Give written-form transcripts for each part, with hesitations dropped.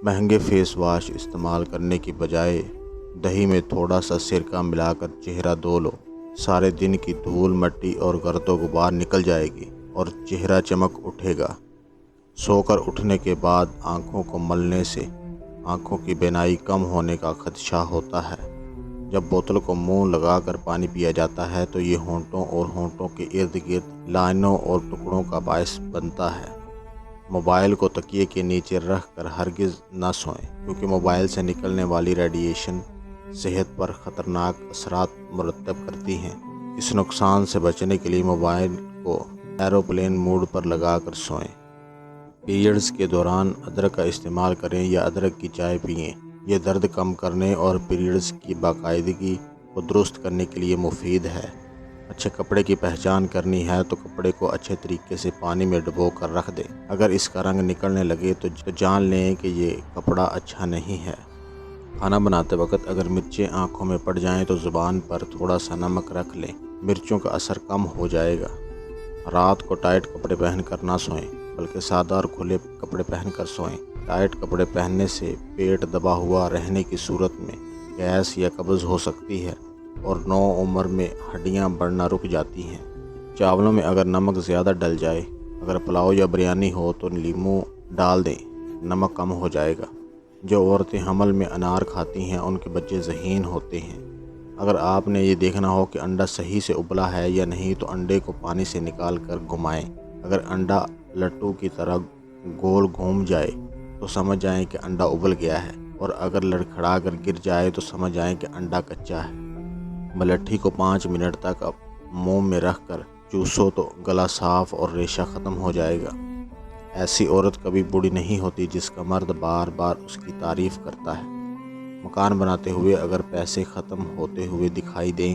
مہنگے face wash استعمال کرنے کی بجائے دہی میں تھوڑا سا سرکہ ملا کر چہرہ دھو لو۔ سارے دن کی دھول مٹی اور گرد و غبار نکل جائے گی اور چہرہ چمک اٹھے گا۔ سو کر اٹھنے کے بعد آنکھوں کو ملنے سے آنکھوں کی بینائی کم ہونے کا خدشہ ہوتا ہے۔ جب بوتل کو منہ لگا کر پانی پیا جاتا ہے تو یہ ہونٹوں اور ہونٹوں کے ارد گرد لائنوں اور ٹکڑوں کا باعث بنتا ہے۔ موبائل کو تکیے کے نیچے رکھ کر ہرگز نہ سوئیں، کیونکہ موبائل سے نکلنے والی ریڈیشن صحت پر خطرناک اثرات مرتب کرتی ہیں۔ اس نقصان سے بچنے کے لیے موبائل کو ایروپلین موڈ پر لگا کر سوئیں۔ پیریڈز کے دوران ادرک کا استعمال کریں یا ادرک کی چائے پئیں۔ یہ درد کم کرنے اور پیریڈز کی باقاعدگی کو درست کرنے کے لیے مفید ہے۔ اچھے کپڑے کی پہچان کرنی ہے تو کپڑے کو اچھے طریقے سے پانی میں ڈبو کر رکھ دیں۔ اگر اس کا رنگ نکلنے لگے تو جان لیں کہ یہ کپڑا اچھا نہیں ہے۔ کھانا بناتے وقت اگر مرچیں آنکھوں میں پڑ جائیں تو زبان پر تھوڑا سا نمک رکھ لیں، مرچوں کا اثر کم ہو جائے گا۔ رات کو ٹائٹ کپڑے پہن کر نہ سوئیں، بلکہ سادہ اور کھلے کپڑے پہن کر سوئیں۔ ٹائٹ کپڑے پہننے سے پیٹ دبا ہوا رہنے کی صورت میں گیس یا قبض ہو سکتی ہے اور نو عمر میں ہڈیاں بڑھنا رک جاتی ہیں۔ چاولوں میں اگر نمک زیادہ ڈل جائے، اگر پلاؤ یا بریانی ہو تو لیموں ڈال دیں، نمک کم ہو جائے گا۔ جو عورتیں حمل میں انار کھاتی ہیں ان کے بچے ذہین ہوتے ہیں۔ اگر آپ نے یہ دیکھنا ہو کہ انڈا صحیح سے ابلا ہے یا نہیں تو انڈے کو پانی سے نکال کر گھمائیں۔ اگر انڈا لٹو کی طرح گول گھوم جائے تو سمجھ جائیں کہ انڈا ابل گیا ہے، اور اگر لڑکھڑا کر گر جائے تو سمجھ جائیں کہ انڈا کچا ہے۔ ملٹھی کو 5 منٹ تک منہ میں رکھ کر چوسو تو گلا صاف اور ریشہ ختم ہو جائے گا۔ ایسی عورت کبھی بوڑھی نہیں ہوتی جس کا مرد بار بار اس کی تعریف کرتا ہے۔ مکان بناتے ہوئے اگر پیسے ختم ہوتے ہوئے دکھائی دیں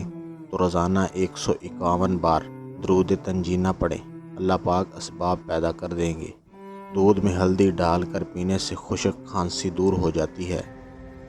تو روزانہ 151 بار درود تنجینہ پڑھیں، اللہ پاک اسباب پیدا کر دیں گے۔ دودھ میں ہلدی ڈال کر پینے سے خشک کھانسی دور ہو جاتی ہے۔